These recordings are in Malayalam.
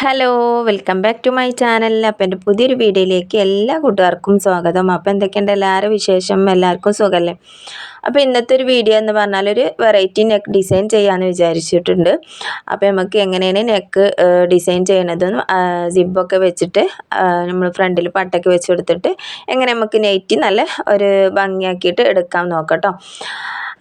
Hello welcome back to my channel. അപ്പം എൻ്റെ പുതിയൊരു വീഡിയോയിലേക്ക് എല്ലാ കൂട്ടുകാർക്കും സ്വാഗതം. അപ്പോൾ എന്തൊക്കെയുണ്ട് എല്ലാവരും വിശേഷം? എല്ലാവർക്കും സുഖമല്ലേ? അപ്പോൾ ഇന്നത്തെ ഒരു വീഡിയോ എന്ന് പറഞ്ഞാൽ ഒരു വെറൈറ്റി നെക്ക് ഡിസൈൻ ചെയ്യാമെന്ന് വിചാരിച്ചിട്ടുണ്ട്. അപ്പോൾ നമുക്ക് എങ്ങനെയാണ് നെക്ക് ഡിസൈൻ ചെയ്യണതും സിബൊക്കെ വെച്ചിട്ട് നമ്മൾ ഫ്രണ്ടിൽ പട്ടൊക്കെ വെച്ച് കൊടുത്തിട്ട് എങ്ങനെ നമുക്ക് നെറ്റ് നല്ല ഒരു ഭംഗിയാക്കിയിട്ട് എടുക്കാം നോക്കട്ടോ.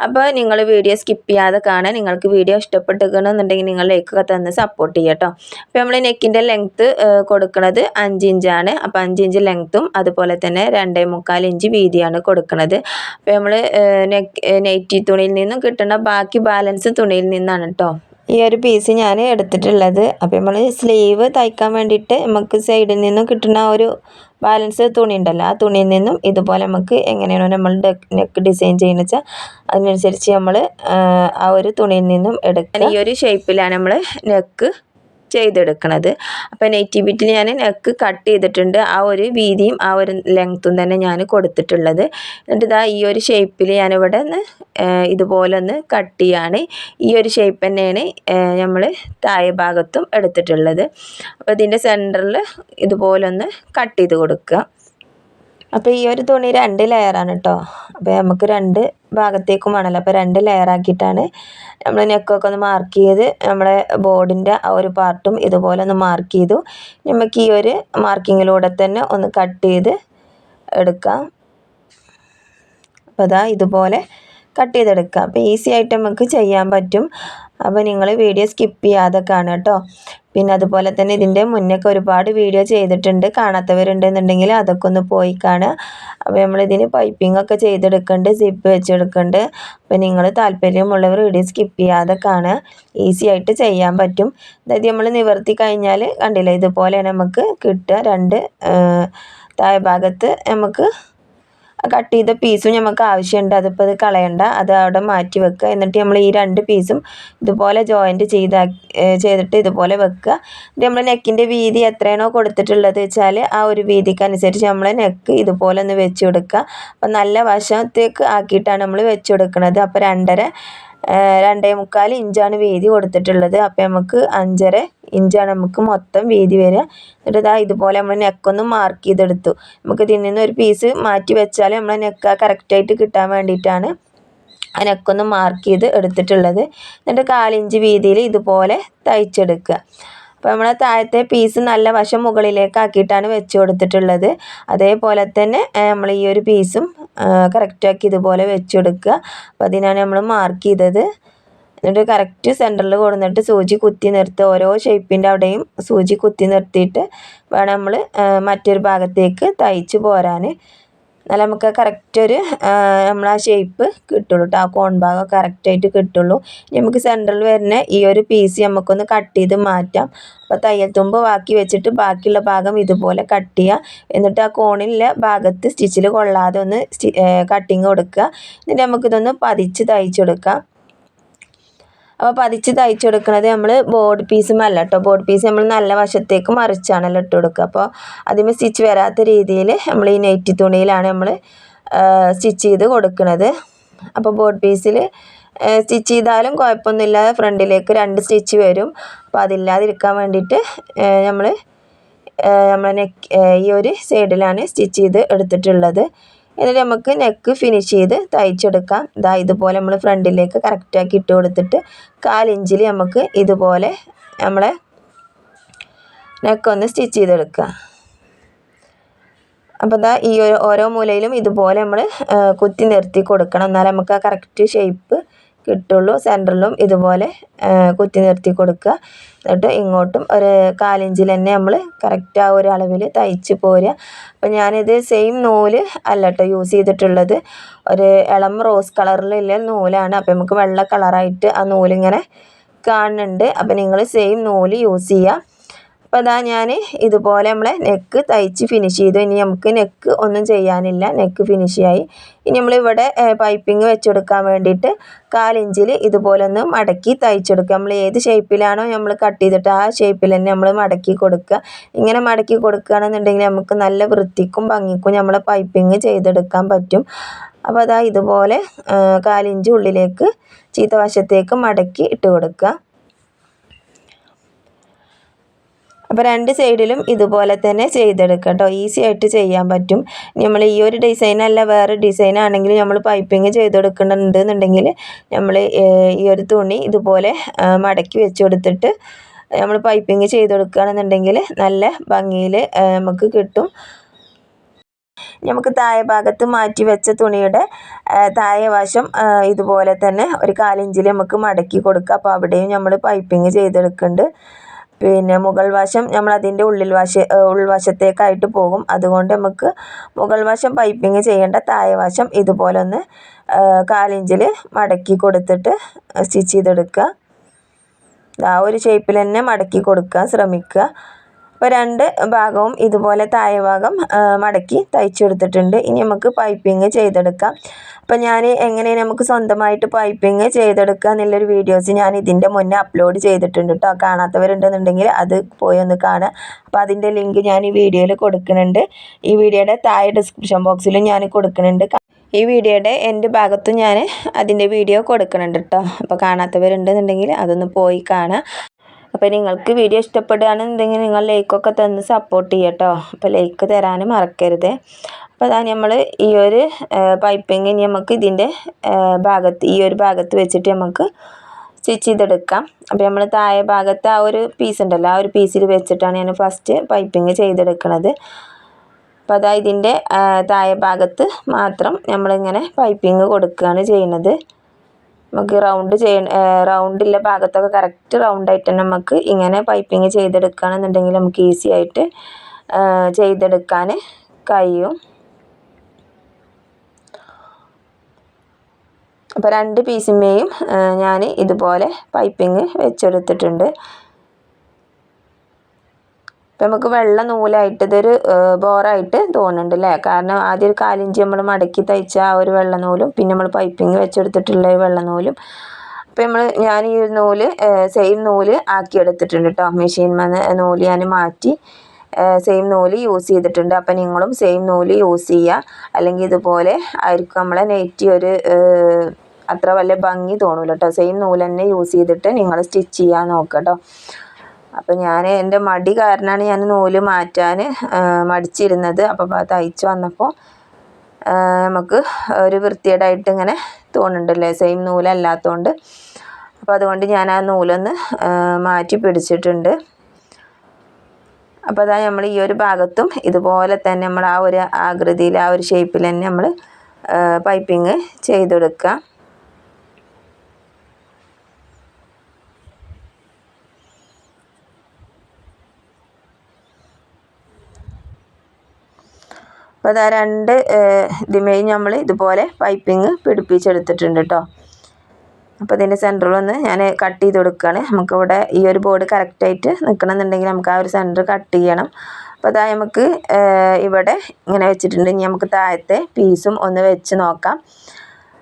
അപ്പോൾ നിങ്ങൾ വീഡിയോ സ്കിപ്പ് ചെയ്യാതെ കാണാൻ. നിങ്ങൾക്ക് വീഡിയോ ഇഷ്ടപ്പെട്ടിരിക്കണമെന്നുണ്ടെങ്കിൽ നിങ്ങൾ ലൈക്കൊക്കെ തന്ന് സപ്പോർട്ട് ചെയ്യാം കേട്ടോ. അപ്പോൾ നമ്മൾ നെക്കിൻ്റെ ലെങ്ത്ത് കൊടുക്കുന്നത് 5 ഇഞ്ചാണ്. അപ്പോൾ 5 ഇഞ്ച് ലെങ്ത്തും അതുപോലെ തന്നെ 2.25 ഇഞ്ച് വീതിയാണ് കൊടുക്കുന്നത്. അപ്പോൾ നമ്മൾ നെറ്റി തുണിയിൽ നിന്നും കിട്ടുന്ന ബാക്കി ബാലൻസ് തുണിയിൽ നിന്നാണ് കേട്ടോ ഈ ഒരു പീസ് ഞാൻ എടുത്തിട്ടുള്ളത്. അപ്പോൾ നമ്മൾ സ്ലീവ് തയ്ക്കാൻ വേണ്ടിയിട്ട് നമുക്ക് സൈഡിൽ നിന്നും കിട്ടുന്ന ഒരു ബാലൻസ് തുണി ഉണ്ടല്ലോ, ആ തുണിയിൽ നിന്നും ഇതുപോലെ നമുക്ക് എങ്ങനെയാണോ നമ്മൾ നെക്ക് ഡിസൈൻ ചെയ്യുന്നത് വെച്ചാൽ അതിനനുസരിച്ച് നമ്മൾ ആ ഒരു തുണിയിൽ നിന്നും എടുക്കുക. ഈ ഒരു ഷേപ്പിലാണ് നമ്മൾ നെക്ക് ചെയ്തെടുക്കണത്. അപ്പോൾ നെറ്റി ബിറ്റിൽ ഞാൻ നെക്ക് കട്ട് ചെയ്തിട്ടുണ്ട്. ആ ഒരു വീതിയും ആ ഒരു ലെങ്ത്തും തന്നെ ഞാൻ കൊടുത്തിട്ടുള്ളത്. എന്നിട്ട് ഇതാ ഈ ഒരു ഷേപ്പിൽ ഞാനിവിടെ ഒന്ന് ഇതുപോലെ ഒന്ന് കട്ട് ചെയ്യാണ്. ഈ ഒരു ഷേപ്പ് തന്നെയാണ് നമ്മൾ താഴെ ഭാഗത്തും എടുത്തിട്ടുള്ളത്. അപ്പോൾ ഇതിൻ്റെ സെൻറ്ററിൽ ഇതുപോലെ ഒന്ന് കട്ട് ചെയ്ത് കൊടുക്കുക. അപ്പോൾ ഈ ഒരു തുണി 2 ലെയറാണ് കേട്ടോ. അപ്പോൾ നമുക്ക് 2 ഭാഗത്തേക്കും വേണമല്ലോ. അപ്പോൾ 2 ലെയറാക്കിയിട്ടാണ് നമ്മൾ നെക്കൊക്കെ ഒന്ന് മാർക്ക് ചെയ്ത് നമ്മളെ ബോർഡിൻ്റെ ആ ഒരു പാർട്ടും ഇതുപോലെ ഒന്ന് മാർക്ക് ചെയ്തു. നമുക്ക് ഈ ഒരു മാർക്കിങ്ങിലൂടെ തന്നെ ഒന്ന് കട്ട് ചെയ്ത് എടുക്കാം. അപ്പോൾ അതാ ഇതുപോലെ കട്ട് ചെയ്തെടുക്കാം. അപ്പോൾ ഈസി ആയിട്ട് നമുക്ക് ചെയ്യാൻ പറ്റും. അപ്പോൾ നിങ്ങൾ വീഡിയോ സ്കിപ്പ് ചെയ്യാതെ കാണുക കേട്ടോ. പിന്നെ അതുപോലെ തന്നെ ഇതിൻ്റെ മുന്നൊക്കെ ഒരുപാട് വീഡിയോ ചെയ്തിട്ടുണ്ട്. കാണാത്തവരുണ്ടെന്നുണ്ടെങ്കിൽ അതൊക്കെ ഒന്ന് പോയി കാണുക. അപ്പോൾ നമ്മളിതിന് പൈപ്പിംഗ് ഒക്കെ ചെയ്തെടുക്കുന്നുണ്ട്, സിപ്പ് വെച്ചെടുക്കുന്നുണ്ട്. അപ്പോൾ നിങ്ങൾ താല്പര്യമുള്ളവർ വീഡിയോ സ്കിപ്പ് ചെയ്യാതെ കാണുക. ഈസി ആയിട്ട് ചെയ്യാൻ പറ്റും. അതായത് നമ്മൾ നിവർത്തി കഴിഞ്ഞാൽ കണ്ടില്ലേ, ഇതുപോലെ നമുക്ക് കിട്ടുക. 2 താഴെ ഭാഗത്ത് നമുക്ക് കട്ട് ചെയ്ത പീസും നമുക്ക് ആവശ്യമുണ്ട്. അതിപ്പോൾ ഇത് കളയണ്ട, അത് അവിടെ മാറ്റി വെക്കുക. എന്നിട്ട് നമ്മൾ ഈ 2 പീസും ഇതുപോലെ ജോയിൻറ്റ് ചെയ്തിട്ട് ഇതുപോലെ വെക്കുക. നമ്മൾ നെക്കിൻ്റെ വീതി എത്രയാണോ കൊടുത്തിട്ടുള്ളത് വെച്ചാൽ ആ ഒരു വീതിക്ക് അനുസരിച്ച് നമ്മൾ നെക്ക് ഇതുപോലെ ഒന്ന് വെച്ച് കൊടുക്കുക. അപ്പം നല്ല വശത്തേക്ക് ആക്കിയിട്ടാണ് നമ്മൾ വെച്ച് കൊടുക്കുന്നത്. അപ്പോൾ 2.25 ഇഞ്ചാണ് വീതി കൊടുത്തിട്ടുള്ളത്. അപ്പോൾ നമുക്ക് 5.5 ഇഞ്ചാണ് നമുക്ക് മൊത്തം വീതി വരിക. എന്നിട്ട് ഇതാ ഇതുപോലെ നമ്മൾ നെക്കൊന്ന് മാർക്ക് ചെയ്തെടുത്തു. നമുക്ക് ഇതിൽ നിന്ന് ഒരു പീസ് മാറ്റി വെച്ചാൽ നമ്മൾ നെക്ക് കറക്റ്റായിട്ട് കിട്ടാൻ വേണ്ടിയിട്ടാണ് ആ നെക്കൊന്ന് മാർക്ക് ചെയ്ത് എടുത്തിട്ടുള്ളത്. എന്നിട്ട് 1/4 ഇഞ്ച് വീതിയിൽ ഇതുപോലെ തയ്ച്ചെടുക്കുക. അപ്പോൾ നമ്മൾ താഴത്തെ പീസ് നല്ല വശം മുകളിലേക്ക് ആക്കിയിട്ടാണ് വെച്ച് കൊടുത്തിട്ടുള്ളത്. അതേപോലെ തന്നെ നമ്മൾ ഈ ഒരു പീസും കറക്റ്റാക്കി ഇതുപോലെ വെച്ച് കൊടുക്കുക. അപ്പോൾ അതിനാണ് നമ്മൾ മാർക്ക് ചെയ്തത്. എന്നിട്ട് കറക്റ്റ് സെൻറ്ററിൽ കൊടുത്തിട്ട് സൂചി കുത്തി നിർത്തുക. ഓരോ ഷേപ്പിൻ്റെ അവിടെയും സൂചി കുത്തി നിർത്തിയിട്ട് വേണം നമ്മൾ മറ്റൊരു ഭാഗത്തേക്ക് തയ്ച്ച് പോരാൻ. എന്നാൽ നമുക്ക് കറക്റ്റ് ഒരു നമ്മൾ ആ ഷേപ്പ് കിട്ടുള്ളൂ കേട്ടോ. ആ കോൺ ഭാഗം കറക്റ്റായിട്ട് കിട്ടുള്ളൂ. നമുക്ക് സെൻറ്ററിൽ വരുന്ന ഈ ഒരു പീസ് നമുക്കൊന്ന് കട്ട് ചെയ്ത് മാറ്റാം. അപ്പോൾ തയ്യൽ തുമ്പ് ബാക്കി വെച്ചിട്ട് ബാക്കിയുള്ള ഭാഗം ഇതുപോലെ കട്ട് ചെയ്യുക. എന്നിട്ട് ആ കോണിലെ ഭാഗത്ത് സ്റ്റിച്ചിൽ കൊള്ളാതെ ഒന്ന് കട്ടിങ് കൊടുക്കുക. എന്നിട്ട് നമുക്കിതൊന്ന് പതിച്ച് തയ്ച്ചെടുക്കാം. അപ്പോൾ പതിച്ച് തയ്ച്ചെടുക്കുന്നത് നമ്മൾ ബോർഡ് പീസുമല്ല കേട്ടോ. ബോർഡ് പീസ് നമ്മൾ നല്ല വശത്തേക്ക് മറിച്ചാണല്ലോ ഇട്ട് കൊടുക്കുക. അപ്പോൾ അതിന് സ്റ്റിച്ച് വരാത്ത രീതിയിൽ നമ്മൾ ഈ നെറ്റ് തുണിയിലാണ് നമ്മൾ സ്റ്റിച്ച് ചെയ്ത് കൊടുക്കുന്നത്. അപ്പോൾ ബോർഡ് പീസിൽ സ്റ്റിച്ച് ചെയ്താലും കുഴപ്പമൊന്നുമില്ല. ഫ്രണ്ടിലേക്ക് 2 സ്റ്റിച്ച് വരും. അപ്പോൾ അതില്ലാതിരിക്കാൻ വേണ്ടിയിട്ട് നമ്മൾ ഈ ഒരു സൈഡിലാണ് സ്റ്റിച്ച് ചെയ്ത് എടുത്തിട്ടുള്ളത്. എന്നിട്ട് നമുക്ക് നെക്ക് ഫിനിഷ് ചെയ്ത് തയ്ച്ചെടുക്കാം. ഇതാ ഇതുപോലെ നമ്മൾ ഫ്രണ്ടിലേക്ക് കറക്റ്റാക്കി ഇട്ട് കൊടുത്തിട്ട് 1/4 ഇഞ്ചിൽ നമുക്ക് ഇതുപോലെ നമ്മളെ നെക്കൊന്ന് സ്റ്റിച്ച് ചെയ്തെടുക്കുക. അപ്പോൾ ഇതാ ഈ ഓരോ മൂലയിലും ഇതുപോലെ നമ്മൾ കുത്തി നിർത്തി കൊടുക്കണം. എന്നാലും നമുക്ക് ആ കറക്റ്റ് ഷേപ്പ് കിട്ടുള്ളൂ. സെൻറ്ററിലും ഇതുപോലെ കുത്തി നിർത്തി കൊടുക്കുക. എന്നിട്ട് ഇങ്ങോട്ടും ഒരു 1/4 ഇഞ്ചിൽ തന്നെ നമ്മൾ കറക്റ്റ് ആ ഒരു അളവിൽ തയ്ച്ച് പോരുക. അപ്പോൾ ഞാനിത് സെയിം നൂല് അല്ല കേട്ടോ യൂസ് ചെയ്തിട്ടുള്ളത്. ഒരു ഇളം റോസ് കളറിലുള്ള നൂലാണ്. അപ്പോൾ നമുക്ക് വെള്ള കളറായിട്ട് ആ നൂലിങ്ങനെ കാണുന്നുണ്ട്. അപ്പോൾ നിങ്ങൾ സെയിം നൂല് യൂസ് ചെയ്യുക. അപ്പോൾ അതാ ഞാൻ ഇതുപോലെ നമ്മളെ നെക്ക് തയ്ച്ച് ഫിനിഷ് ചെയ്തു. ഇനി നമുക്ക് നെക്ക് ഒന്നും ചെയ്യാനില്ല, നെക്ക് ഫിനിഷായി. ഇനി നമ്മളിവിടെ പൈപ്പിംഗ് വെച്ചെടുക്കാൻ വേണ്ടിയിട്ട് 1/4 ഇഞ്ചിൽ ഇതുപോലെ ഒന്ന് മടക്കി തയ്ച്ചെടുക്കുക. നമ്മൾ ഏത് ഷേപ്പിലാണോ നമ്മൾ കട്ട് ചെയ്തിട്ട് ആ ഷേപ്പിൽ തന്നെ നമ്മൾ മടക്കി കൊടുക്കുക. ഇങ്ങനെ മടക്കി കൊടുക്കുകയാണെന്നുണ്ടെങ്കിൽ നമുക്ക് നല്ല വൃത്തിക്കും ഭംഗിക്കും നമ്മളെ പൈപ്പിംഗ് ചെയ്തെടുക്കാൻ പറ്റും. അപ്പോൾ അതാ ഇതുപോലെ 1/4 ഇഞ്ച് ഉള്ളിലേക്ക് ചീത്ത വശത്തേക്ക് മടക്കി ഇട്ട് കൊടുക്കുക. അപ്പോൾ രണ്ട് സൈഡിലും ഇതുപോലെ തന്നെ ചെയ്തെടുക്കാം കേട്ടോ. ഈസി ആയിട്ട് ചെയ്യാൻ പറ്റും. നമ്മൾ ഈ ഒരു ഡിസൈനല്ല വേറെ ഡിസൈൻ ആണെങ്കിൽ നമ്മൾ പൈപ്പിങ് ചെയ്തെടുക്കുന്നുണ്ടെന്നുണ്ടെങ്കിൽ നമ്മൾ ഈ ഒരു തുണി ഇതുപോലെ മടക്കി വെച്ച് കൊടുത്തിട്ട് നമ്മൾ പൈപ്പിങ് ചെയ്തെടുക്കുകയാണെന്നുണ്ടെങ്കിൽ നല്ല ഭംഗിയിൽ നമുക്ക് കിട്ടും. നമുക്ക് താഴെ ഭാഗത്ത് മാറ്റി വെച്ച തുണിയുടെ താഴെ വശം ഇതുപോലെ തന്നെ ഒരു 1/4 ഇഞ്ചിൽ നമുക്ക് മടക്കി കൊടുക്കുക. അപ്പോൾ അവിടെയും നമ്മൾ പൈപ്പിങ് ചെയ്തെടുക്കുന്നുണ്ട്. പിന്നെ മുകൾ വശം നമ്മൾ അതിൻ്റെ ഉൾവശത്തേക്കായിട്ട് പോകും. അതുകൊണ്ട് നമുക്ക് മുകൾ വശം പൈപ്പിങ് ചെയ്യേണ്ട, താഴെ വശം ഇതുപോലെ ഒന്ന് 1/4 ഇഞ്ചിൽ മടക്കി കൊടുത്തിട്ട് സ്റ്റിച്ച് ചെയ്തെടുക്കുക. ആ ഒരു ഷേപ്പിൽ തന്നെ മടക്കി കൊടുക്കാൻ ശ്രമിക്കുക. അപ്പോൾ രണ്ട് ഭാഗവും ഇതുപോലെ താഴെ ഭാഗം മടക്കി തയ്ച്ചെടുത്തിട്ടുണ്ട്. ഇനി നമുക്ക് പൈപ്പിങ് ചെയ്തെടുക്കാം. അപ്പോൾ ഞാൻ എങ്ങനെ നമുക്ക് സ്വന്തമായിട്ട് പൈപ്പിങ് ചെയ്തെടുക്കുക എന്നുള്ളൊരു വീഡിയോസ് ഞാൻ ഇതിൻ്റെ മുന്നേ അപ്ലോഡ് ചെയ്തിട്ടുണ്ട് കേട്ടോ. കാണാത്തവരുണ്ടെന്നുണ്ടെങ്കിൽ അത് പോയി ഒന്ന് കാണുക. അപ്പോൾ അതിൻ്റെ ലിങ്ക് ഞാൻ ഈ വീഡിയോയിൽ കൊടുക്കുന്നുണ്ട്. ഈ വീഡിയോയുടെ താഴെ ഡിസ്ക്രിപ്ഷൻ ബോക്സിലും ഞാൻ കൊടുക്കുന്നുണ്ട്. ഈ വീഡിയോയുടെ എൻ്റെ ഭാഗത്തും ഞാൻ അതിൻ്റെ വീഡിയോ കൊടുക്കുന്നുണ്ട് കേട്ടോ. അപ്പോൾ കാണാത്തവരുണ്ടെന്നുണ്ടെങ്കിൽ അതൊന്ന് പോയി കാണുക. അപ്പോൾ നിങ്ങൾക്ക് വീഡിയോ ഇഷ്ടപ്പെടുകയാണെന്നുണ്ടെങ്കിൽ നിങ്ങൾ ലൈക്കൊക്കെ തന്ന് സപ്പോർട്ട് ചെയ്യുക കേട്ടോ. അപ്പോൾ ലൈക്ക് തരാനും മറക്കരുത്. അപ്പോൾ അതാ നമ്മൾ ഈ ഒരു പൈപ്പിങ് ഇനി നമുക്ക് ഇതിൻ്റെ ഭാഗത്ത് ഈ ഒരു ഭാഗത്ത് വെച്ചിട്ട് നമുക്ക് സ്റ്റിച്ച് ചെയ്തെടുക്കാം. അപ്പോൾ നമ്മൾ താഴെ ഭാഗത്ത് ആ ഒരു പീസ് ഉണ്ടല്ലോ, ആ ഒരു പീസിൽ വെച്ചിട്ടാണ് ഞാൻ ഫസ്റ്റ് പൈപ്പിങ് ചെയ്തെടുക്കുന്നത്. അപ്പോൾ അതാ ഇതിൻ്റെ താഴെ ഭാഗത്ത് മാത്രം നമ്മളിങ്ങനെ പൈപ്പിങ് കൊടുക്കുകയാണ് ചെയ്യുന്നത്. നമുക്ക് റൗണ്ടുള്ള ഭാഗത്തൊക്കെ കറക്റ്റ് റൗണ്ടായിട്ട് തന്നെ നമുക്ക് ഇങ്ങനെ പൈപ്പിങ് ചെയ്തെടുക്കുകയാണെന്നുണ്ടെങ്കിൽ നമുക്ക് ഈസി ആയിട്ട് ചെയ്തെടുക്കാൻ കഴിയും. അപ്പോൾ രണ്ട് പീസിന്മേയും ഞാൻ ഇതുപോലെ പൈപ്പിങ് വെച്ചെടുത്തിട്ടുണ്ട്. അപ്പോൾ നമുക്ക് വെള്ള നൂലായിട്ട് ഇതൊരു ബോറായിട്ട് തോന്നുന്നുണ്ട് അല്ലേ? കാരണം ആദ്യം ഒരു 1/4 ഇഞ്ച് നമ്മൾ മടക്കി തയ്ച്ച ആ ഒരു വെള്ള നൂലും പിന്നെ നമ്മൾ പൈപ്പിങ് വെച്ചെടുത്തിട്ടുള്ള ഈ വെള്ള നൂലും. അപ്പോൾ ഞാൻ ഈ നൂല് സെയിം നൂല് ആക്കിയെടുത്തിട്ടുണ്ട് കേട്ടോ. മെഷീനിൽ നൂല് ഞാൻ മാറ്റി സെയിം നൂല് യൂസ് ചെയ്തിട്ടുണ്ട്. അപ്പോൾ നിങ്ങളും സെയിം നൂല് യൂസ് ചെയ്യുക. അല്ലെങ്കിൽ ഇതുപോലെ ആയിരിക്കും നമ്മളെ നെറ്റി ഒരു അത്ര വലിയ ഭംഗി തോന്നില്ല കേട്ടോ. സെയിം നൂല് തന്നെ യൂസ് ചെയ്തിട്ട് നിങ്ങൾ സ്റ്റിച്ച് ചെയ്യാൻ നോക്കുക കേട്ടോ. അപ്പോൾ ഞാൻ എൻ്റെ മടി കാരണമാണ് ഞാൻ നൂല് മാറ്റാൻ മടിച്ചിരുന്നത്. അപ്പോൾ തയ്ച്ച് വന്നപ്പോൾ നമുക്ക് ഒരു വൃത്തികേടായിട്ട് ഇങ്ങനെ തോന്നുന്നുണ്ടല്ലേ, സെയിം നൂലല്ലാത്തതുകൊണ്ട്. അപ്പോൾ അതുകൊണ്ട് ഞാൻ ആ നൂലൊന്ന് മാറ്റി പിടിച്ചിട്ടുണ്ട്. അപ്പോൾ അതാ നമ്മൾ ഈ ഒരു ഭാഗത്തും ഇതുപോലെ തന്നെ നമ്മൾ ആ ഒരു ആകൃതിയിൽ ആ ഒരു ഷേപ്പിൽ തന്നെ നമ്മൾ പൈപ്പിങ് ചെയ്തെടുക്കുക. അപ്പോൾ അതാ രണ്ട് ഇതിമേയും നമ്മൾ ഇതുപോലെ പൈപ്പിങ് പിടിപ്പിച്ചെടുത്തിട്ടുണ്ട് കേട്ടോ. അപ്പോൾ ഇതിൻ്റെ സെൻറ്ററിലൊന്ന് ഞാൻ കട്ട് ചെയ്ത് കൊടുക്കുകയാണ്. നമുക്കിവിടെ ഈ ഒരു ബോർഡ് കറക്റ്റായിട്ട് നിൽക്കണമെന്നുണ്ടെങ്കിൽ നമുക്ക് ആ ഒരു സെൻറ്റർ കട്ട് ചെയ്യണം. അപ്പോൾ അതാ നമുക്ക് ഇവിടെ ഇങ്ങനെ വെച്ചിട്ടുണ്ട്. ഇനി നമുക്ക് താഴത്തെ പീസും ഒന്ന് വെച്ച് നോക്കാം.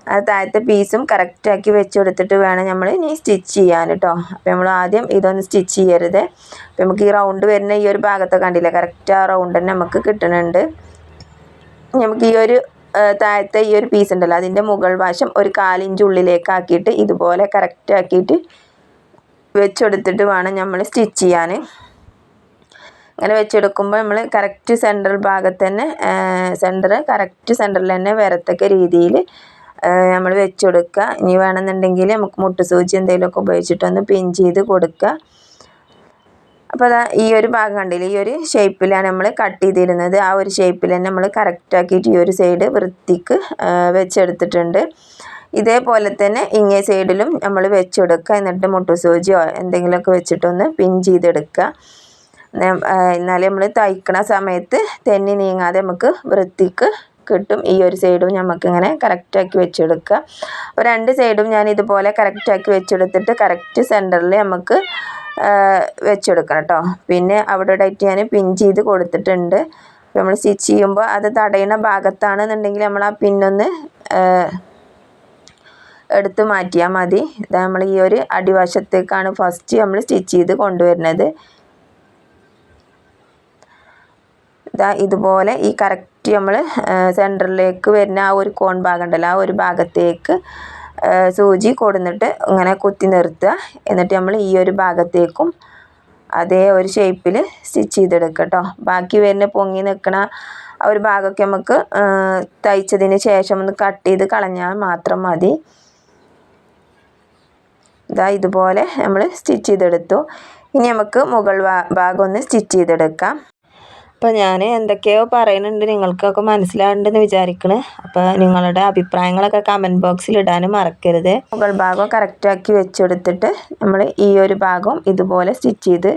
ആ താഴത്തെ പീസും കറക്റ്റാക്കി വെച്ച് കൊടുത്തിട്ട് വേണം നമ്മൾ ഇനി സ്റ്റിച്ച് ചെയ്യാൻ കേട്ടോ. അപ്പോൾ നമ്മൾ ആദ്യം ഇതൊന്ന് സ്റ്റിച്ച് ചെയ്യരുത്. അപ്പോൾ നമുക്ക് ഈ റൗണ്ട് വരുന്ന ഈ ഒരു ഭാഗത്തെ കണ്ടില്ല, കറക്റ്റ് ആ റൗണ്ട് തന്നെ നമുക്ക് കിട്ടുന്നുണ്ട്. നമുക്ക് ഈ ഒരു താഴത്തെ ഈ ഒരു പീസ് ഉണ്ടല്ലോ, അതിൻ്റെ മുകൾ വശം ഒരു 1/4 ഇഞ്ച് ഉള്ളിലേക്കാക്കിയിട്ട് ഇതുപോലെ കറക്റ്റ് ആക്കിയിട്ട് വെച്ചെടുത്തിട്ട് വേണം നമ്മൾ സ്റ്റിച്ച് ചെയ്യാൻ. അങ്ങനെ വെച്ചെടുക്കുമ്പോൾ നമ്മൾ കറക്റ്റ് സെൻട്രൽ ഭാഗത്ത് തന്നെ കറക്റ്റ് സെൻറ്ററിൽ തന്നെ വരത്തക്ക രീതിയിൽ നമ്മൾ വെച്ചെടുക്കുക. ഇനി വേണമെന്നുണ്ടെങ്കിൽ നമുക്ക് മുട്ടുസൂചി എന്തെങ്കിലുമൊക്കെ ഉപയോഗിച്ചിട്ടൊന്ന് പിൻ ചെയ്ത് കൊടുക്കുക. അപ്പോൾ അതാ ഈ ഒരു ഭാഗം കണ്ടില്ലേ, ഈ ഒരു ഷേപ്പിലാണ് നമ്മൾ കട്ട് ചെയ്തിരുന്നത്. ആ ഒരു ഷേപ്പിൽ തന്നെ നമ്മൾ കറക്റ്റാക്കിയിട്ട് ഈ ഒരു സൈഡ് വൃത്തിക്ക് വെച്ചെടുത്തിട്ടുണ്ട്. ഇതേപോലെ തന്നെ ഇങ്ങേ സൈഡിലും നമ്മൾ വെച്ചെടുക്കുക. എന്നിട്ട് മുട്ടുസൂചിയോ എന്തെങ്കിലുമൊക്കെ വെച്ചിട്ടൊന്ന് പിൻ ചെയ്തെടുക്കുക. എന്നാലും നമ്മൾ തയ്ക്കണ സമയത്ത് തെന്നി നീങ്ങാതെ നമുക്ക് വൃത്തിക്ക് കിട്ടും. ഈ ഒരു സൈഡും നമുക്കിങ്ങനെ കറക്റ്റാക്കി വെച്ചെടുക്കുക. അപ്പോൾ രണ്ട് സൈഡും ഞാൻ ഇതുപോലെ കറക്റ്റാക്കി വെച്ചെടുത്തിട്ട് കറക്റ്റ് സെൻറ്ററിൽ നമുക്ക് വെച്ചെടുക്കണം കേട്ടോ. പിന്നെ അവിടെ ആയിട്ട് ഞാൻ പിൻ ചെയ്ത് കൊടുത്തിട്ടുണ്ട്. അപ്പോൾ നമ്മൾ സ്റ്റിച്ച് ചെയ്യുമ്പോൾ അത് തടയുന്ന ഭാഗത്താണെന്നുണ്ടെങ്കിൽ നമ്മൾ ആ പിന്നൊന്ന് എടുത്ത് മാറ്റിയാൽ മതി. ഇതാ നമ്മൾ ഈ ഒരു അടിവശത്തേക്കാണ് ഫസ്റ്റ് നമ്മൾ സ്റ്റിച്ച് ചെയ്ത് കൊണ്ടുവരുന്നത്. ഇതാ ഇതുപോലെ ഈ കറക്റ്റ് നമ്മൾ സെൻറ്ററിലേക്ക് വരുന്ന ആ ഒരു കോൺ ഭാഗം ഉണ്ടല്ലോ, ആ ഒരു ഭാഗത്തേക്ക് സൂചി കൊടുന്നിട്ട് ഇങ്ങനെ കുത്തി നിർത്തുക. എന്നിട്ട് നമ്മൾ ഈ ഒരു ഭാഗത്തേക്കും അതേ ഒരു ഷേപ്പിൽ സ്റ്റിച്ച് ചെയ്തെടുക്കുക കേട്ടോ. ബാക്കി വരുന്ന പൊങ്ങി നിൽക്കണ ആ ഒരു ഭാഗമൊക്കെ നമുക്ക് തയ്ച്ചതിന് ശേഷം ഒന്ന് കട്ട് ചെയ്ത് കളഞ്ഞാൽ മാത്രം മതി. ഇതാ ഇതുപോലെ നമ്മൾ സ്റ്റിച്ച് ചെയ്തെടുത്തു. ഇനി നമുക്ക് മുകൾ ഭാഗം ഒന്ന് സ്റ്റിച്ച് ചെയ്തെടുക്കാം. അപ്പോൾ ഞാൻ എന്തൊക്കെയോ പറയുന്നുണ്ട്, നിങ്ങൾക്കൊക്കെ മനസ്സിലാവുന്നുണ്ടെന്ന് വിചാരിക്കണ്. അപ്പോൾ നിങ്ങളുടെ അഭിപ്രായങ്ങളൊക്കെ കമൻറ്റ് ബോക്സിൽ ഇടാനും മറക്കരുത്. മുകൾ ഭാഗം കറക്റ്റാക്കി വെച്ചെടുത്തിട്ട് നമ്മൾ ഈ ഒരു ഭാഗം ഇതുപോലെ സ്റ്റിച്ച് ചെയ്ത്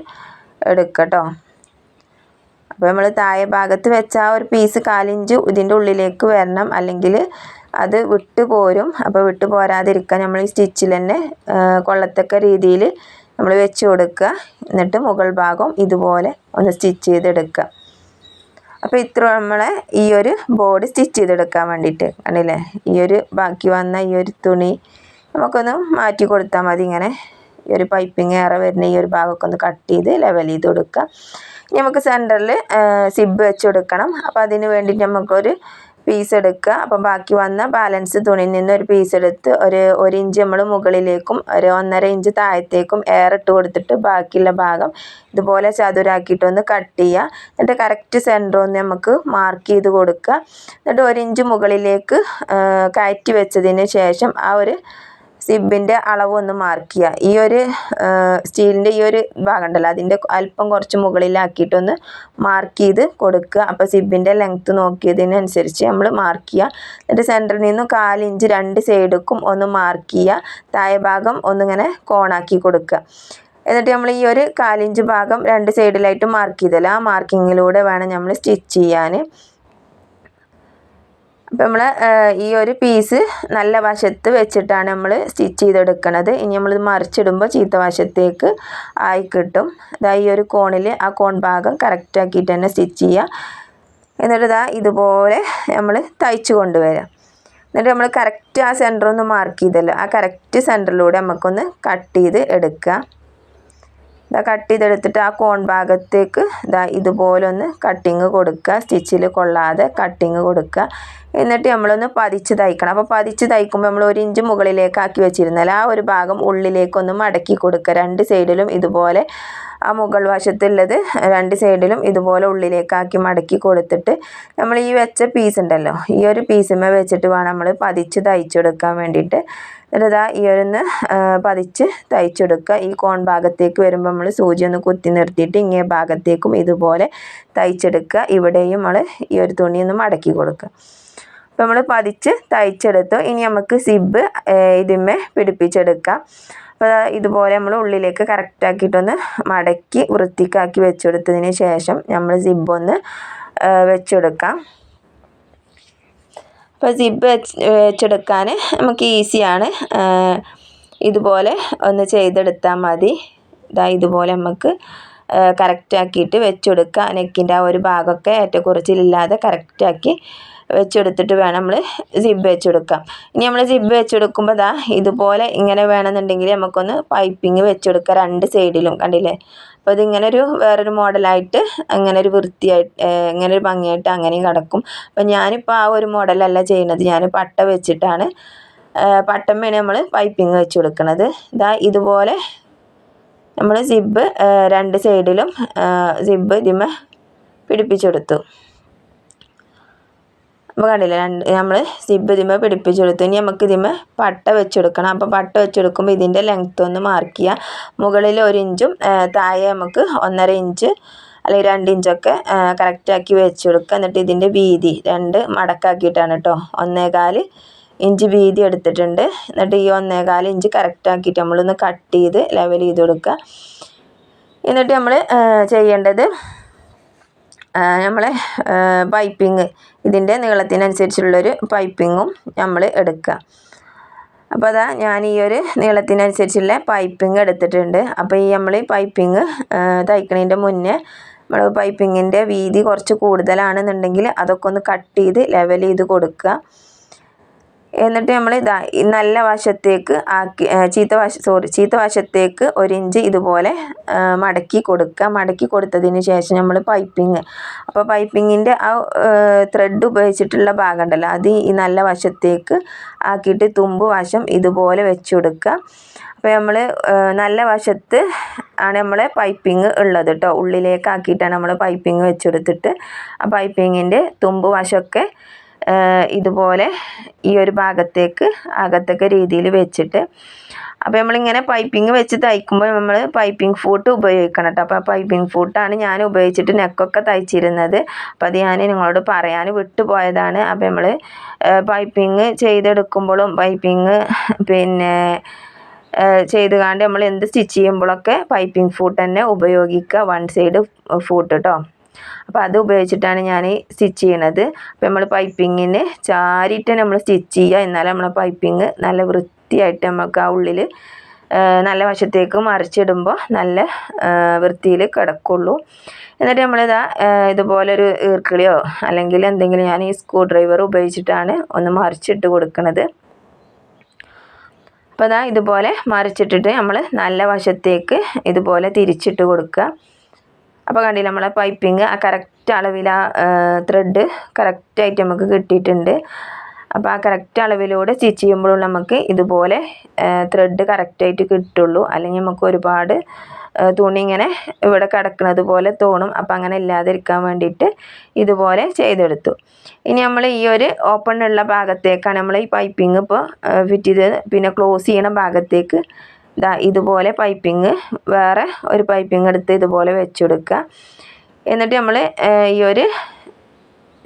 എടുക്കുക കേട്ടോ. അപ്പോൾ നമ്മൾ താഴെ ഭാഗത്ത് വെച്ച ആ ഒരു പീസ് 1/4 ഇഞ്ച് ഇതിൻ്റെ ഉള്ളിലേക്ക് വരണം, അല്ലെങ്കിൽ അത് വിട്ടു പോരും. അപ്പോൾ വിട്ടു പോരാതിരിക്കാൻ നമ്മൾ ഈ സ്റ്റിച്ചിൽ തന്നെ കൊള്ളത്തക്ക രീതിയിൽ നമ്മൾ വെച്ച് കൊടുക്കുക. എന്നിട്ട് മുകൾ ഭാഗം ഇതുപോലെ ഒന്ന് സ്റ്റിച്ച് ചെയ്തെടുക്കുക. അപ്പോൾ ഇത്ര നമ്മളെ ഈ ഒരു ബോർഡ് സ്റ്റിച്ച് ചെയ്തെടുക്കാൻ വേണ്ടിയിട്ട് കണ്ടില്ലേ. ഈ ഒരു ബാക്കി വന്ന ഈ ഒരു തുണി നമുക്കൊന്ന് മാറ്റി കൊടുത്താൽ മതി. ഇങ്ങനെ ഈ ഒരു പൈപ്പിങ് ഏറെ വരുന്ന ഈ ഒരു ഭാഗമൊക്കെ ഒന്ന് കട്ട് ചെയ്ത് ലെവൽ ചെയ്ത് കൊടുക്കുക. ഇനി നമുക്ക് സെൻറ്ററിൽ സിബ് വെച്ച് കൊടുക്കണം. അപ്പോൾ അതിന് വേണ്ടിയിട്ട് നമുക്കൊരു പീസ് എടുക്കുക. അപ്പോൾ ബാക്കി വന്ന ബാലൻസ് തുണിയിൽ നിന്ന് ഒരു പീസ് എടുത്ത് ഒരു ഇഞ്ച് നമ്മൾ മുകളിലേക്കും ഒരു 1.5 ഇഞ്ച് താഴത്തേക്കും എയർ ഇട്ട് കൊടുത്തിട്ട് ബാക്കിയുള്ള ഭാഗം ഇതുപോലെ ചതുരാക്കിയിട്ടൊന്ന് കട്ട് ചെയ്യുക. എന്നിട്ട് കറക്റ്റ് സെൻറ്റർ ഒന്ന് നമുക്ക് മാർക്ക് ചെയ്ത് കൊടുക്കുക. എന്നിട്ട് 1 ഇഞ്ച് മുകളിലേക്ക് കയറ്റി വെച്ചതിന് ശേഷം ആ ഒരു സിബിൻ്റെ അളവ് ഒന്ന് മാർക്ക് ചെയ്യുക. ഈ ഒരു സ്റ്റീലിൻ്റെ ഈ ഒരു ഭാഗം ഉണ്ടല്ലോ, അതിൻ്റെ അല്പം കുറച്ച് മുകളിലാക്കിയിട്ടൊന്ന് മാർക്ക് ചെയ്ത് കൊടുക്കുക. അപ്പോൾ സിബിൻ്റെ ലെങ്ത്ത് നോക്കിയതിനനുസരിച്ച് നമ്മൾ മാർക്ക് ചെയ്യുക. എന്നിട്ട് സെൻറ്ററിൽ നിന്നും 1/4 ഇഞ്ച് 2 സൈഡിലേക്കും ഒന്ന് മാർക്ക് ചെയ്യുക. താഴെ ഭാഗം ഒന്നിങ്ങനെ കോണാക്കി കൊടുക്കുക. എന്നിട്ട് നമ്മൾ ഈ ഒരു 1/4 ഇഞ്ച് ഭാഗം 2 സൈഡിലായിട്ട് മാർക്ക് ചെയ്തല്ലോ, ആ മാർക്കിങ്ങിലൂടെ വേണം നമ്മൾ സ്റ്റിച്ച് ചെയ്യാൻ. അപ്പോൾ നമ്മൾ ഈ ഒരു പീസ് നല്ല വശത്ത് വെച്ചിട്ടാണ് നമ്മൾ സ്റ്റിച്ച് ചെയ്തെടുക്കുന്നത്. ഇനി നമ്മൾ മറിച്ചിടുമ്പോൾ ചീത്ത വശത്തേക്ക് ആയി കിട്ടും. ഇതാ ഈ ഒരു കോണിൽ ആ കോൺ ഭാഗം കറക്റ്റാക്കിയിട്ട് തന്നെ സ്റ്റിച്ച് ചെയ്യുക. എന്നിട്ട് ഇതാ ഇതുപോലെ നമ്മൾ തയ്ച്ച് കൊണ്ടുവരാം. എന്നിട്ട് നമ്മൾ കറക്റ്റ് ആ സെൻറ്റർ ഒന്ന് മാർക്ക് ചെയ്തല്ലോ, ആ കറക്റ്റ് സെൻറ്ററിലൂടെ നമുക്കൊന്ന് കട്ട് ചെയ്ത് എടുക്കുക. ഇതാ കട്ട് ചെയ്തെടുത്തിട്ട് ആ കോൺ ഭാഗത്തേക്ക് ഇതാ ഇതുപോലെ ഒന്ന് കട്ടിങ് കൊടുക്കുക. സ്റ്റിച്ചിൽ കൊള്ളാതെ കട്ടിങ് കൊടുക്കുക. എന്നിട്ട് നമ്മളൊന്ന് പതിച്ച് തയ്ക്കണം. അപ്പോൾ പതിച്ച് തയ്ക്കുമ്പോൾ നമ്മൾ 1 ഇഞ്ച് മുകളിലേക്കാക്കി വെച്ചിരുന്നാൽ ആ ഒരു ഭാഗം ഉള്ളിലേക്കൊന്ന് മടക്കി കൊടുക്കുക. 2 സൈഡിലും ഇതുപോലെ ആ മുകൾ വശത്തുള്ളത് 2 സൈഡിലും ഇതുപോലെ ഉള്ളിലേക്കാക്കി മടക്കി കൊടുത്തിട്ട് നമ്മൾ ഈ വെച്ച പീസ് ഉണ്ടല്ലോ, ഈ ഒരു പീസുമേ വെച്ചിട്ട് വേണം നമ്മൾ പതിച്ച് തയ്ച്ചെടുക്കാൻ വേണ്ടിയിട്ട്. എന്നിട്ട് ഇതാ ഈ ഒന്ന് പതിച്ച് തയ്ച്ചെടുക്കുക. ഈ കോൺ ഭാഗത്തേക്ക് വരുമ്പോൾ നമ്മൾ സൂചി ഒന്ന് കുത്തി നിർത്തിയിട്ട് ഇങ്ങേ ഭാഗത്തേക്കും ഇതുപോലെ തയ്ച്ചെടുക്കുക. ഇവിടെയും നമ്മൾ ഈ ഒരു തുണി ഒന്ന് മടക്കി കൊടുക്കുക. അപ്പോൾ നമ്മൾ പതിച്ച് തയ്ച്ചെടുത്തു. ഇനി നമുക്ക് സിബ് ഇതിന്മേ പിടിപ്പിച്ചെടുക്കാം. അപ്പോൾ ഇതുപോലെ നമ്മൾ ഉള്ളിലേക്ക് കറക്റ്റാക്കിയിട്ടൊന്ന് മടക്കി വൃത്തിക്കാക്കി വെച്ചെടുത്തതിന് ശേഷം നമ്മൾ സിബൊന്ന് വെച്ചെടുക്കാം. അപ്പോൾ സിബ് വെച്ചെടുക്കാൻ നമുക്ക് ഈസിയാണ്. ഇതുപോലെ ഒന്ന് ചെയ്തെടുത്താൽ മതി. ഇതുപോലെ നമുക്ക് കറക്റ്റാക്കിയിട്ട് വെച്ചെടുക്കുക. നെക്കിൻ്റെ ആ ഒരു ഭാഗമൊക്കെ ഏറ്റക്കുറച്ചിലില്ലാതെ കറക്റ്റാക്കി വെച്ചെടുത്തിട്ട് വേണം നമ്മൾ സിബ് വെച്ചെടുക്കാം. ഇനി നമ്മൾ സിബ് വെച്ചെടുക്കുമ്പോൾ ഇതുപോലെ ഇങ്ങനെ വേണമെന്നുണ്ടെങ്കിൽ നമുക്കൊന്ന് പൈപ്പിങ് വെച്ചെടുക്കുക 2 സൈഡിലും. കണ്ടില്ലേ. അപ്പോൾ ഇതിങ്ങനെ വേറൊരു മോഡലായിട്ട് അങ്ങനെ ഒരു വൃത്തിയായിട്ട് ഇങ്ങനെ ഒരു ഭംഗിയായിട്ട് അങ്ങനെയും കിടക്കും. അപ്പോൾ ഞാനിപ്പോൾ ആ ഒരു മോഡലല്ല ചെയ്യുന്നത്, ഞാൻ പട്ട വെച്ചിട്ടാണ് പട്ടമ്മയാണ് നമ്മൾ പൈപ്പിങ് വെച്ച് കൊടുക്കുന്നത്. ഇതുപോലെ നമ്മൾ സിബ് 2 സൈഡിലും സിബ് ഇതിമേ പിടിപ്പിച്ചെടുത്തു. അപ്പോൾ കണ്ടില്ലേ, നമ്മൾ സിബ് ഇതിമേ പിടിപ്പിച്ചെടുത്തു. ഇനി നമുക്ക് ഇതിമേ പട്ട വെച്ചെടുക്കണം. അപ്പോൾ പട്ട വെച്ചെടുക്കുമ്പോൾ ഇതിൻ്റെ ലെങ്ത്ത് ഒന്ന് മാർക്ക് ചെയ്യുക. മുകളിൽ 1 ഇഞ്ചും താഴെ നമുക്ക് 1.5 ഇഞ്ച് അല്ലെങ്കിൽ 2 ഇഞ്ചൊക്കെ കറക്റ്റാക്കി വെച്ചെടുക്കുക. എന്നിട്ട് ഇതിൻ്റെ വീതി 2 മടക്കാക്കിയിട്ടാണ് കേട്ടോ, 1.25 ഇഞ്ച് വീതി എടുത്തിട്ടുണ്ട്. എന്നിട്ട് ഈ 1.25 ഇഞ്ച് കറക്റ്റാക്കിയിട്ട് നമ്മളൊന്ന് കട്ട് ചെയ്ത് ലെവൽ ചെയ്ത് കൊടുക്കുക. എന്നിട്ട് നമ്മൾ ചെയ്യേണ്ടത് നമ്മളെ പൈപ്പിങ് ഇതിൻ്റെ നീളത്തിനനുസരിച്ചുള്ളൊരു പൈപ്പിങ്ങും നമ്മൾ എടുക്കുക. അപ്പോൾ ഞാൻ ഈ ഒരു നീളത്തിനനുസരിച്ചുള്ള പൈപ്പിങ് എടുത്തിട്ടുണ്ട്. അപ്പോൾ നമ്മൾ ഈ പൈപ്പിങ് തയ്ക്കണതിൻ്റെ മുന്നേ നമ്മൾ പൈപ്പിങ്ങിൻ്റെ വീതി കുറച്ച് കൂടുതലാണെന്നുണ്ടെങ്കിൽ അതൊക്കെ ഒന്ന് കട്ട് ചെയ്ത് ലെവൽ ചെയ്ത് കൊടുക്കുക. എന്നിട്ട് നമ്മൾ ഇതാ നല്ല വശത്തേക്ക് ആക്കി ചീത്ത വശത്തേക്ക് 1 ഇഞ്ച് ഇതുപോലെ മടക്കി കൊടുക്കുക. മടക്കി കൊടുത്തതിന് ശേഷം നമ്മൾ പൈപ്പിങ്, അപ്പോൾ പൈപ്പിങ്ങിൻ്റെ ആ ത്രെഡ് ഉപയോഗിച്ചിട്ടുള്ള ഭാഗം ഉണ്ടല്ലോ അത് ഈ നല്ല വശത്തേക്ക് ആക്കിയിട്ട് തുമ്പ് വശം ഇതുപോലെ വെച്ച് കൊടുക്കുക. അപ്പോൾ നമ്മൾ നല്ല വശത്ത് ആണ് നമ്മളെ പൈപ്പിങ് ഉള്ളത് കേട്ടോ. ഉള്ളിലേക്ക് ആക്കിയിട്ടാണ് നമ്മൾ പൈപ്പിങ് വെച്ചെടുത്തിട്ട് ആ പൈപ്പിങ്ങിൻ്റെ തുമ്പ് വശമൊക്കെ ഇതുപോലെ ഈ ഒരു ഭാഗത്തേക്ക് ആകത്തക്ക രീതിയിൽ വെച്ചിട്ട്, അപ്പോൾ നമ്മളിങ്ങനെ പൈപ്പിങ് വെച്ച് തയ്ക്കുമ്പോൾ നമ്മൾ പൈപ്പിംഗ് ഫൂട്ട് ഉപയോഗിക്കണം കേട്ടോ. അപ്പോൾ പൈപ്പിംഗ് ഫൂട്ടാണ് ഞാൻ ഉപയോഗിച്ചിട്ട് നെക്കൊക്കെ തയ്ച്ചിരുന്നത്. അപ്പോൾ അത് ഞാൻ നിങ്ങളോട് പറയാൻ വിട്ടുപോയതാണ്. അപ്പോൾ നമ്മൾ പൈപ്പിംഗ് ചെയ്തെടുക്കുമ്പോഴും പൈപ്പിംഗ് പിന്നെ ചെയ്ത് കാണ്ട് നമ്മൾ എന്ത് സ്റ്റിച്ച് ചെയ്യുമ്പോഴൊക്കെ പൈപ്പിംഗ് ഫൂട്ട് തന്നെ ഉപയോഗിക്കുക, 1 സൈഡ് ഫൂട്ട് കേട്ടോ. അപ്പോൾ അത് ഉപയോഗിച്ചിട്ടാണ് ഞാൻ സ്റ്റിച്ച് ചെയ്യണത്. അപ്പോൾ നമ്മൾ പൈപ്പിങ്ങിന് ചാരിയിട്ട് നമ്മൾ സ്റ്റിച്ച് ചെയ്യുക, എന്നാലും നമ്മളെ പൈപ്പിംഗ് നല്ല വൃത്തിയായിട്ട് നമുക്ക് ആ ഉള്ളിൽ നല്ല വശത്തേക്ക് മറിച്ചിടുമ്പോൾ നല്ല വൃത്തിയിൽ കിടക്കുള്ളൂ. എന്നിട്ട് നമ്മളിതാ ഇതുപോലൊരു ഈർക്കിളിയോ അല്ലെങ്കിൽ എന്തെങ്കിലും, ഞാൻ ഈ സ്ക്രൂ ഡ്രൈവർ ഉപയോഗിച്ചിട്ടാണ് ഒന്ന് മറിച്ചിട്ട് കൊടുക്കുന്നത്. അപ്പോൾ അതാ ഇതുപോലെ മറിച്ചിട്ടിട്ട് നമ്മൾ നല്ല വശത്തേക്ക് ഇതുപോലെ തിരിച്ചിട്ട് കൊടുക്കുക. അപ്പോൾ കണ്ടില്ല നമ്മളെ പൈപ്പിംഗ് ആ കറക്റ്റ് അളവിൽ ആ ത്രെഡ് കറക്റ്റായിട്ട് നമുക്ക് കിട്ടിയിട്ടുണ്ട്. അപ്പോൾ ആ കറക്റ്റ് അളവിലൂടെ സ്റ്റിച്ച് ചെയ്യുമ്പോഴും നമുക്ക് ഇതുപോലെ ത്രെഡ് കറക്റ്റായിട്ട് കിട്ടുള്ളൂ. അല്ലെങ്കിൽ നമുക്ക് ഒരുപാട് തുണി ഇങ്ങനെ ഇവിടെ കിടക്കുന്നത് പോലെ തോന്നും. അപ്പോൾ അങ്ങനെ ഇല്ലാതിരിക്കാൻ വേണ്ടിയിട്ട് ഇതുപോലെ ചെയ്തെടുത്തു. ഇനി നമ്മൾ ഈ ഒരു ഓപ്പൺ ഉള്ള ഭാഗത്തേക്കാണ് നമ്മൾ ഈ പൈപ്പിംഗ് ഇപ്പോൾ ഫിറ്റ് ചെയ്ത് പിന്നെ ക്ലോസ് ചെയ്യണ ഭാഗത്തേക്ക് ഇതുപോലെ പൈപ്പിംഗ് വേറെ ഒരു പൈപ്പിംഗ് എടുത്ത് ഇതുപോലെ വെച്ചെടുക്കുക. എന്നിട്ട് നമ്മൾ ഈ ഒരു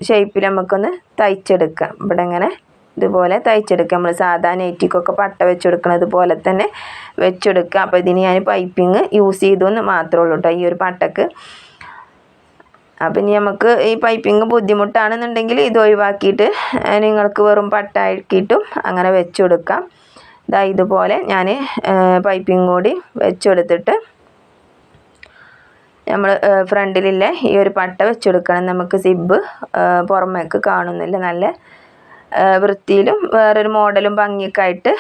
ഷേപ്പിൽ നമുക്കൊന്ന് തയ്ച്ചെടുക്കാം. ഇവിടെ ഇങ്ങനെ ഇതുപോലെ തയ്ച്ചെടുക്കുക. നമ്മൾ സാധാ നെറ്റിക്കൊക്കെ പട്ട വെച്ചെടുക്കുന്നത് പോലെ തന്നെ വെച്ചെടുക്കുക. അപ്പോൾ ഇതിന് ഞാൻ പൈപ്പിംഗ് യൂസ് ചെയ്തു എന്ന് മാത്രമേ ഉള്ളൂ കേട്ടോ ഈ ഒരു പട്ടക്ക്. അപ്പം ഇനി നമുക്ക് ഈ പൈപ്പിംഗ് ബുദ്ധിമുട്ടാണെന്നുണ്ടെങ്കിൽ ഇത് ഒഴിവാക്കിയിട്ട് നിങ്ങൾക്ക് വെറും പട്ട ആക്കിയിട്ടും അങ്ങനെ വെച്ചെടുക്കാം. ഇതുപോലെ ഞാൻ പൈപ്പിംഗ് കൂടി വെച്ചെടുത്തിട്ട് നമ്മൾ ഫ്രണ്ടിലില്ലേ ഈ ഒരു പട്ട വെച്ചെടുക്കണം. നമുക്ക് സിബ് പുറമേക്ക് കാണുന്നില്ല, നല്ല വൃത്തിയിലും വേറൊരു മോഡലും ഭംഗിയൊക്കെ ആയിട്ട്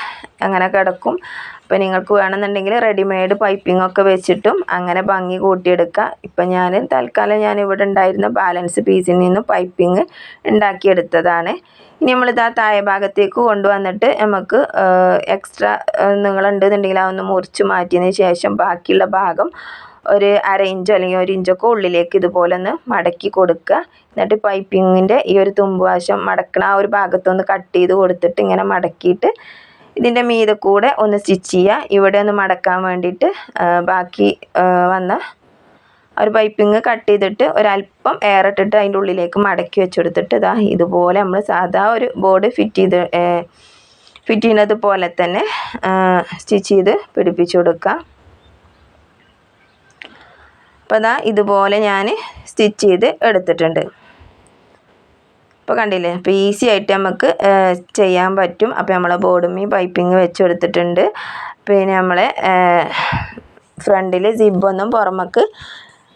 അങ്ങനെ കിടക്കും. അപ്പോൾ നിങ്ങൾക്ക് വേണമെന്നുണ്ടെങ്കിൽ റെഡിമെയ്ഡ് പൈപ്പിംഗ് ഒക്കെ വെച്ചിട്ടും അങ്ങനെ ഭംഗി കൂട്ടിയെടുക്കുക. ഇപ്പം ഞാൻ തൽക്കാലം ഞാൻ ഇവിടെ ഉണ്ടായിരുന്ന ബാലൻസ് പീസിൽ നിന്നും പൈപ്പിംഗ് ഉണ്ടാക്കിയെടുത്തതാണ്. ഇനി നമ്മളിത് ആ താഴെ ഭാഗത്തേക്ക് കൊണ്ടുവന്നിട്ട് നമുക്ക് എക്സ്ട്രാ നീളമുണ്ടെന്നുണ്ടെങ്കിൽ അതൊന്ന് മുറിച്ച് മാറ്റിയതിന് ശേഷം ബാക്കിയുള്ള ഭാഗം ഒരു 1/2 ഇഞ്ചോ അല്ലെങ്കിൽ 1 ഇഞ്ചൊക്കെ ഉള്ളിലേക്ക് ഇതുപോലെ ഒന്ന് മടക്കി കൊടുക്കുക. എന്നിട്ട് പൈപ്പിങ്ങിൻ്റെ ഈ ഒരു തുമ്പ് വശം മടക്കണ ആ ഒരു ഭാഗത്തൊന്ന് കട്ട് ചെയ്ത് കൊടുത്തിട്ട് ഇങ്ങനെ മടക്കിയിട്ട് ഇതിൻ്റെ മീതെ കൂടെ ഒന്ന് സ്റ്റിച്ച് ചെയ്യുക. ഇവിടെ ഒന്ന് മടക്കാൻ വേണ്ടിയിട്ട് ബാക്കി വന്ന ഒരു പൈപ്പിംഗ് കട്ട് ചെയ്തിട്ട് ഒരല്പം എയർ ഇട്ടിട്ട് അതിൻ്റെ ഉള്ളിലേക്ക് മടക്കി വെച്ചെടുത്തിട്ട് ഇതുപോലെ നമ്മൾ സാധാ ഒരു ബോർഡ് ഫിറ്റ് ചെയ്യുന്നത് പോലെ തന്നെ സ്റ്റിച്ച് ചെയ്ത് പിടിപ്പിച്ചു കൊടുക്കുക. അപ്പോൾ ഇതുപോലെ ഞാൻ സ്റ്റിച്ച് ചെയ്ത് എടുത്തിട്ടുണ്ട്. ഇപ്പോൾ കണ്ടില്ലേ, അപ്പോൾ ഈസി ആയിട്ട് നമുക്ക് ചെയ്യാൻ പറ്റും. അപ്പോൾ നമ്മളെ ബോർഡും പൈപ്പിംഗ് വെച്ചെടുത്തിട്ടുണ്ട്. പിന്നെ നമ്മളെ ഫ്രണ്ടിൽ സിബൊന്നും പുറമേക്ക്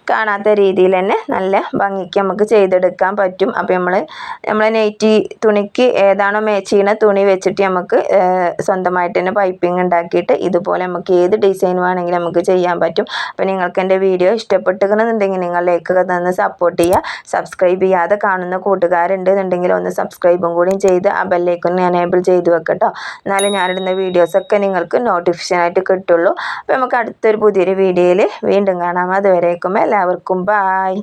കാണാത്ത രീതിയിൽ തന്നെ നല്ല ഭംഗിക്ക് നമുക്ക് ചെയ്തെടുക്കാൻ പറ്റും. അപ്പോൾ നമ്മളെ നൈറ്റി തുണിക്ക് ഏതാണോ മാച്ച് ചെയ്യുന്ന തുണി വെച്ചിട്ട് നമുക്ക് സ്വന്തമായിട്ട് തന്നെ പൈപ്പിംഗ് ഉണ്ടാക്കിയിട്ട് ഇതുപോലെ നമുക്ക് ഏത് ഡിസൈൻ വേണമെങ്കിലും നമുക്ക് ചെയ്യാൻ പറ്റും. അപ്പോൾ നിങ്ങൾക്ക് എൻ്റെ വീഡിയോ ഇഷ്ടപ്പെട്ടുകയെന്നുണ്ടെങ്കിൽ നിങ്ങൾ ലൈക്കൊക്കെ തന്ന് സപ്പോർട്ട് ചെയ്യുക. സബ്സ്ക്രൈബ് ചെയ്യാതെ കാണുന്ന കൂട്ടുകാരുണ്ടെന്നുണ്ടെങ്കിൽ ഒന്ന് സബ്സ്ക്രൈബും കൂടിയും ചെയ്ത് ആ ബെല്ലൈക്കൺ എനേബിൾ ചെയ്ത് വെക്കട്ടോ. എന്നാലും ഞാനിടുന്ന വീഡിയോസൊക്കെ നിങ്ങൾക്ക് നോട്ടിഫിക്കേഷനായിട്ട് കിട്ടുള്ളൂ. അപ്പോൾ നമുക്ക് അടുത്തൊരു പുതിയൊരു വീഡിയോയിൽ വീണ്ടും കാണാം. അതുവരേക്കും എല്ലാവർക്കും ബായ്.